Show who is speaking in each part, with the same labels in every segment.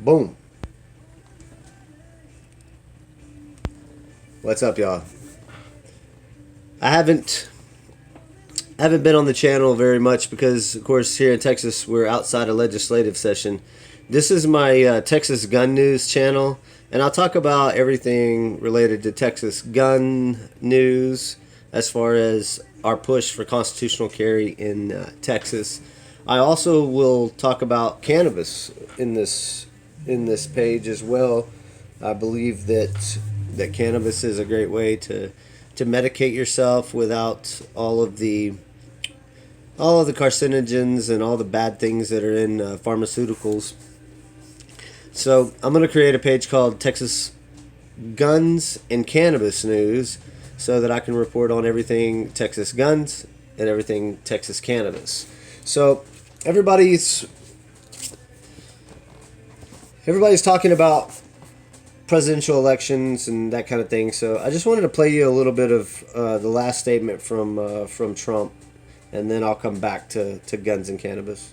Speaker 1: Boom. What's up, y'all? I haven't been on the channel very much because, of course, here in Texas we're outside a legislative session. This is my Texas Gun News channel, and I'll talk about everything related to Texas gun news as far as our push for constitutional carry in Texas. I also will talk about cannabis in this page as well. I believe that cannabis is a great way to medicate yourself without all of the carcinogens and all the bad things that are in pharmaceuticals. So I'm going to create a page called Texas Guns and Cannabis News so that I can report on everything Texas guns and everything Texas cannabis. So everybody's talking about presidential elections and that kind of thing. So I just wanted to play you a little bit of the last statement from Trump, and then I'll come back to guns and cannabis.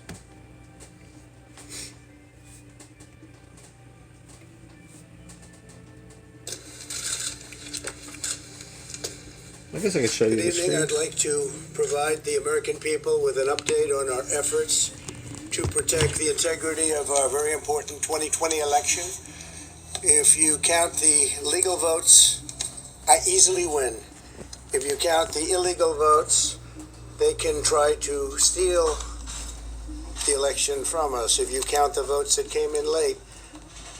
Speaker 1: I guess I can show you the screen.
Speaker 2: Good evening. I'd like to provide the American people with an update on our efforts to protect the integrity of our very important 2020 election. If you count the legal votes, I easily win. If you count the illegal votes, they can try to steal the election from us. If you count the votes that came in late,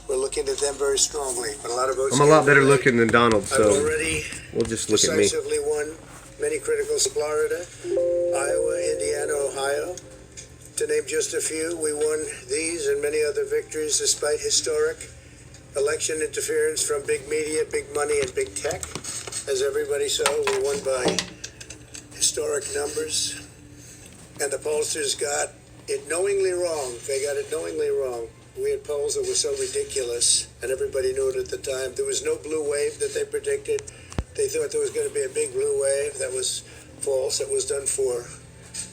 Speaker 2: we're looking at them very strongly. But a lot of votes.
Speaker 1: I'm a lot better looking than Donald, so
Speaker 2: I've already
Speaker 1: we'll just look at me.
Speaker 2: Decisively won many critical states: Florida, Iowa, Indiana, Ohio. To name just a few, we won these and many other victories despite historic election interference from big media, big money, and big tech. As everybody saw, we won by historic numbers. And the pollsters got it knowingly wrong. They got it knowingly wrong. We had polls that were so ridiculous, and everybody knew it at the time. There was no blue wave that they predicted. They thought there was going to be a big blue wave. That was false. It was done for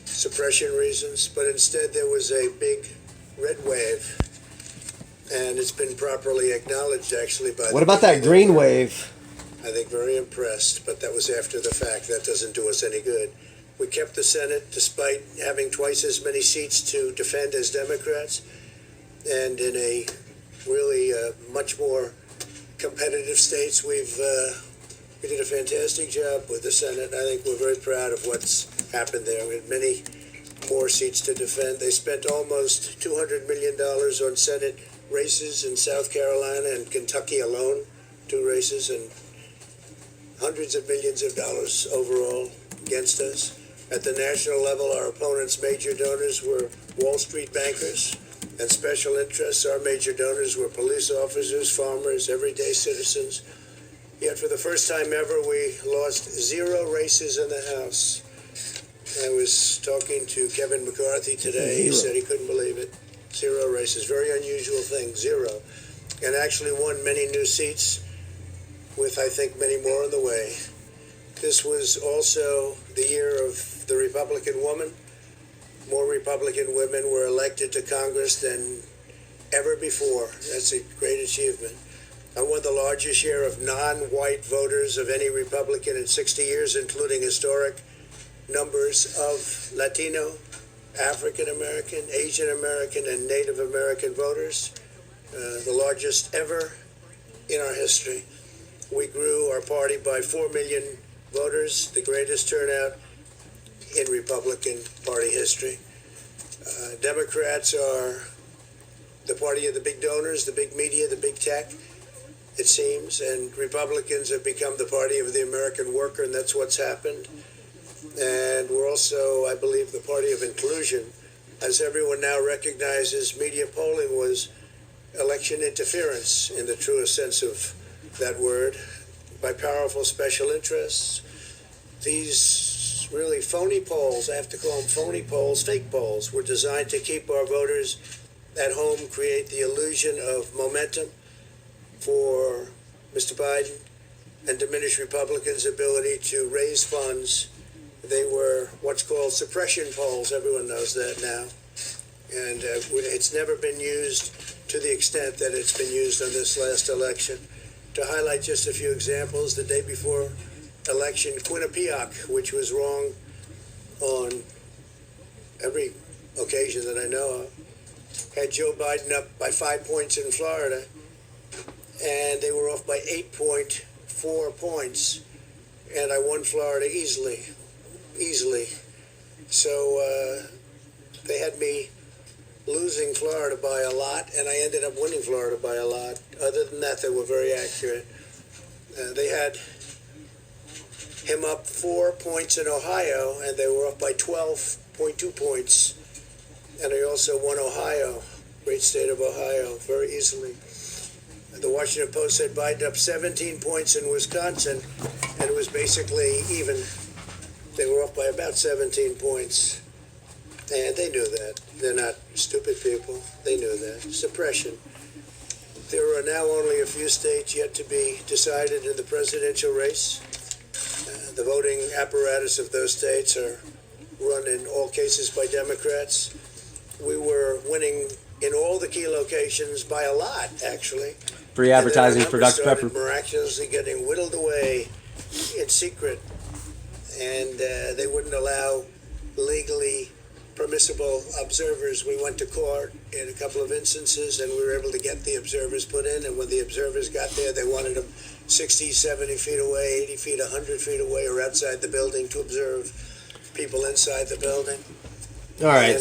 Speaker 2: suppression reasons. But instead, there was a big red wave. And it's been properly acknowledged, actually, by.
Speaker 1: What about that green wave?
Speaker 2: I think very impressed, but that was after the fact. That doesn't do us any good. We kept the Senate despite having twice as many seats to defend as Democrats, and in a really much more competitive states, we did a fantastic job with the Senate. I think we're very proud of what's happened there. We had many more seats to defend. They spent almost $200 million on Senate races in South Carolina and Kentucky alone, 2 races, and hundreds of millions of dollars overall against us. At the national level, our opponents' major donors were Wall Street bankers and special interests. Our major donors were police officers, farmers, everyday citizens. Yet for the first time ever, we lost 0 races in the House. I was talking to Kevin McCarthy today. He said he couldn't believe it. 0 races, very unusual thing, 0. And actually won many new seats with, I think, many more on the way. This was also the year of the Republican woman. More Republican women were elected to Congress than ever before. That's a great achievement. I won the largest share of non-white voters of any Republican in 60 years, including historic numbers of Latino, African American, Asian American, and Native American voters, the largest ever in our history. We grew our party by 4 million voters, the greatest turnout in Republican Party history. Democrats are the party of the big donors, the big media, the big tech, it seems, and Republicans have become the party of the American worker, and that's what's happened. And we're also, I believe, the party of inclusion. As everyone now recognizes, media polling was election interference in the truest sense of that word by powerful special interests. These really phony polls, I have to call them phony polls, fake polls, were designed to keep our voters at home, create the illusion of momentum for Mr. Biden, and diminish Republicans' ability to raise funds. They were what's called suppression polls. Everyone knows that now. And it's never been used to the extent that it's been used on this last election. To highlight just a few examples, the day before election, Quinnipiac, which was wrong on every occasion that I know of, had Joe Biden up by 5 points in Florida, and they were off by 8.4 points, and I won Florida easily. So they had me losing Florida by a lot, and I ended up winning Florida by a lot. Other than that, they were very accurate. They had him up 4 points in Ohio, and they were up by 12.2 points. And I also won Ohio, great state of Ohio, very easily. The Washington Post said Biden up 17 points in Wisconsin, and it was basically even. They were off by about 17 points. And they knew that. They're not stupid people. They knew that. Suppression. There are now only a few states yet to be decided in the presidential race. The voting apparatus of those states are run in all cases by Democrats. We were winning in all the key locations by a lot, actually.
Speaker 1: Free advertising for Dr. Pepper.
Speaker 2: Miraculously getting whittled away in secret, and they wouldn't allow legally permissible observers. We went to court in a couple of instances, and we were able to get the observers put in, and when the observers got there, they wanted them 60, 70 feet away, 80 feet, 100 feet away, or outside the building to observe people inside the building.
Speaker 1: All right, so